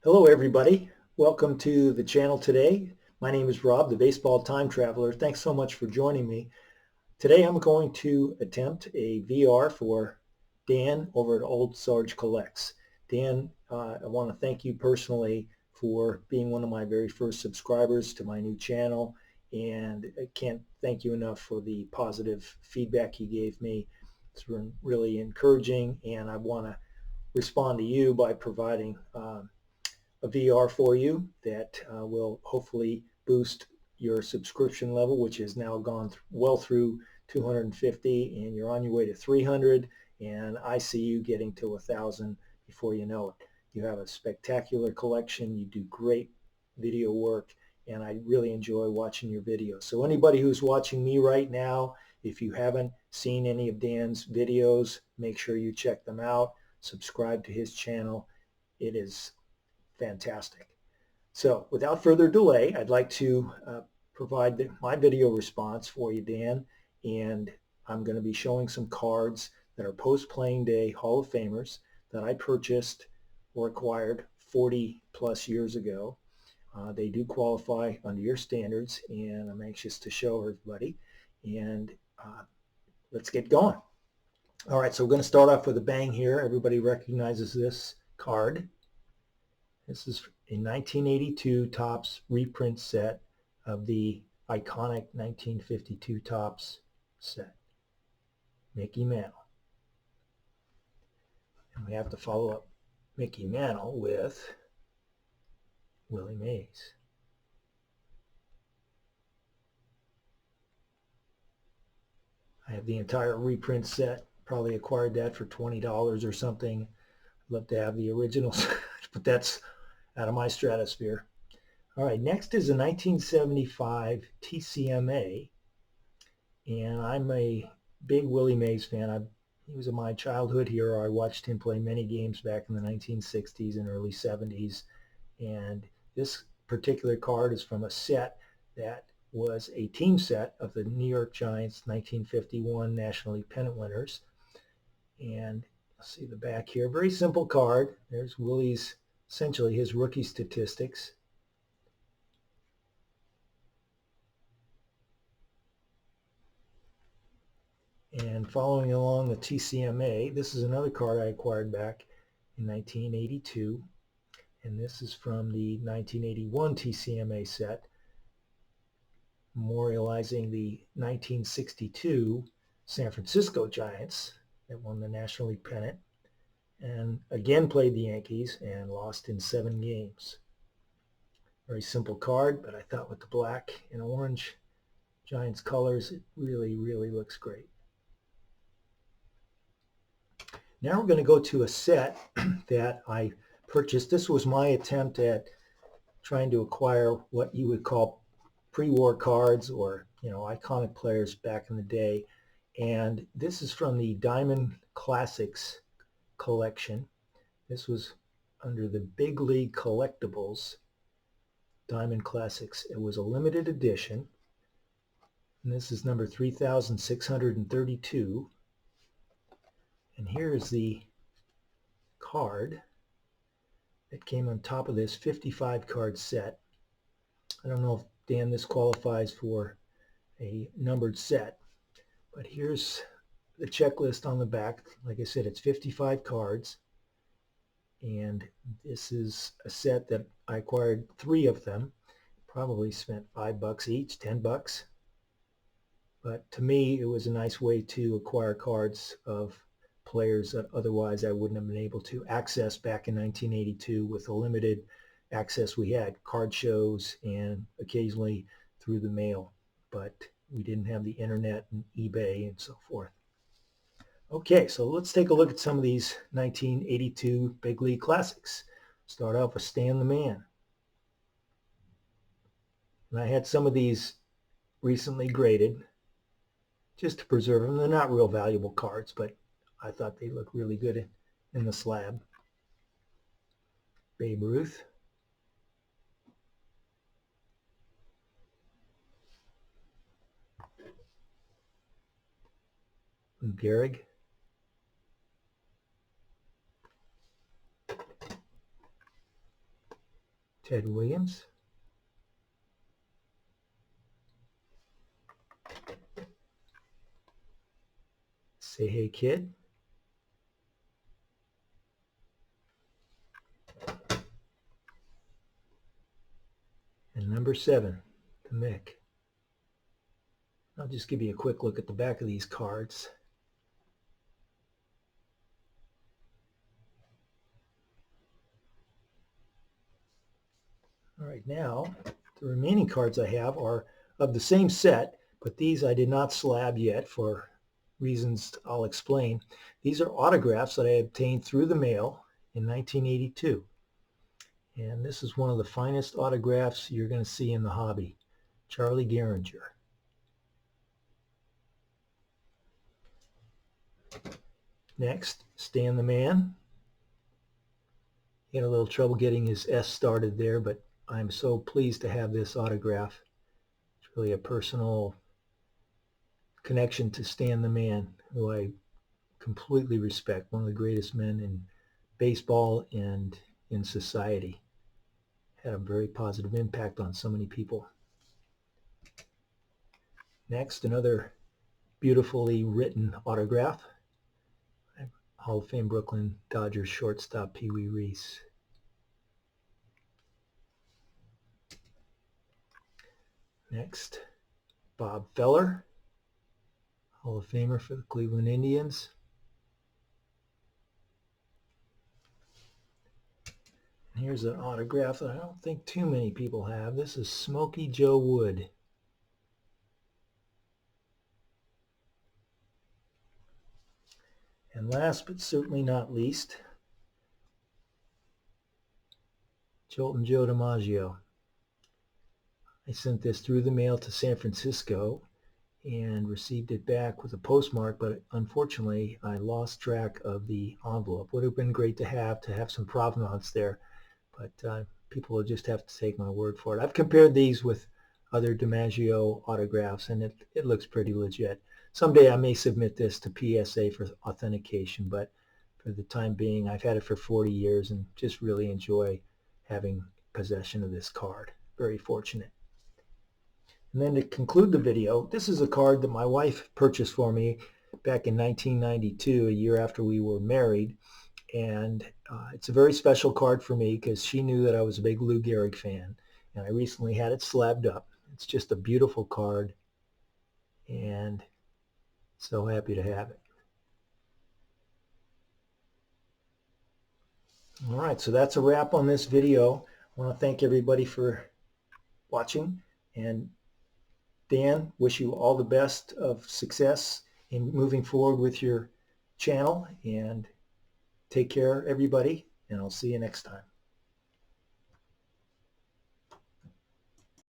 Hello everybody. Welcome to the channel today. My name is Rob, the Baseball Time Traveler. Thanks so much for joining me. Today I'm going to attempt a VR for Dan over at Ol'SARGECollects. Dan, I want to thank you personally for being one of my very first subscribers to my new channel, and I can't thank you enough for the positive feedback you gave me. It's been really encouraging, and I want to respond to you by providing a VR for you that will hopefully boost your subscription level, which has now gone well through 250, and you're on your way to 300, and I see you getting to 1,000 before you know it. You have a spectacular collection. You do great video work, and I really enjoy watching your videos. So anybody who's watching me right now, if you haven't seen any of Dan's videos, make sure you check them out. Subscribe to his channel. It is fantastic. So without further delay, I'd like to provide my video response for you, Dan, and I'm going to be showing some cards that are post-playing day Hall of Famers that I purchased or acquired 40 plus years ago. They do qualify under your standards, and I'm anxious to show everybody. And let's get going. All right, so we're going to start off with a bang here. Everybody recognizes this card. This is a 1982 Topps reprint set of the iconic 1952 Topps set, Mickey Mantle. And we have to follow up Mickey Mantle with Willie Mays. I have the entire reprint set, probably acquired that for $20 or something. I'd love to have the originals, but that's out of my stratosphere. All right, next is a 1975 TCMA, and I'm a big Willie Mays fan. He was my childhood hero. I watched him play many games back in the 1960s and early 70s, and this particular card is from a set that was a team set of the New York Giants 1951 National League pennant winners. And let's see the back here. Very simple card. There's Willie's, essentially his rookie statistics. And following along the TCMA, this is another card I acquired back in 1982. And this is from the 1981 TCMA set, memorializing the 1962 San Francisco Giants that won the National League pennant and again played the Yankees and lost in 7 games. Very simple card, but I thought with the black and orange Giants colors, it really, really looks great. Now we're going to go to a set that I purchased. This was my attempt at trying to acquire what you would call pre-war cards, or iconic players back in the day. And this is from the Diamond Classics collection. This was under the Big League Collectibles Diamond Classics. It was a limited edition, and this is number 3632. And here's the card that came on top of this 55 card set. I don't know if, Dan, this qualifies for a numbered set, but here's the checklist on the back. Like I said, it's 55 cards, and this is a set that I acquired 3 of them. Probably spent $5 each, $10. But to me, it was a nice way to acquire cards of players that otherwise I wouldn't have been able to access back in 1982 with the limited access we had, card shows and occasionally through the mail. But we didn't have the internet and eBay and so forth. Okay, so let's take a look at some of these 1982 Big League Classics. Start off with Stan the Man. And I had some of these recently graded just to preserve them. They're not real valuable cards, but I thought they looked really good in the slab. Babe Ruth. Lou Gehrig. Ted Williams. Say Hey Kid. And number 7, the Mick. I'll just give you a quick look at the back of these cards. All right, now the remaining cards I have are of the same set, but these I did not slab yet for reasons I'll explain. These are autographs that I obtained through the mail in 1982. And this is one of the finest autographs you're going to see in the hobby. Charlie Gehringer. Next, Stan the Man. He had a little trouble getting his S started there, but I'm so pleased to have this autograph. It's really a personal connection to Stan the Man, who I completely respect, one of the greatest men in baseball and in society. Had a very positive impact on so many people. Next, another beautifully written autograph. Hall of Fame Brooklyn Dodgers shortstop Pee Wee Reese. Next, Bob Feller, Hall of Famer for the Cleveland Indians. And here's an autograph that I don't think too many people have. This is Smokey Joe Wood. And last but certainly not least, Joltin' Joe DiMaggio. I sent this through the mail to San Francisco and received it back with a postmark, but unfortunately I lost track of the envelope. Would have been great to have some provenance there, but people will just have to take my word for it. I've compared these with other DiMaggio autographs, and it looks pretty legit. Someday I may submit this to PSA for authentication, but for the time being, I've had it for 40 years and just really enjoy having possession of this card. Very fortunate. And then to conclude the video, this is a card that my wife purchased for me back in 1992, a year after we were married. And it's a very special card for me because she knew that I was a big Lou Gehrig fan. And I recently had it slabbed up. It's just a beautiful card. And so happy to have it. All right, so that's a wrap on this video. I want to thank everybody for watching. And Dan, wish you all the best of success in moving forward with your channel. And take care, everybody, and I'll see you next time.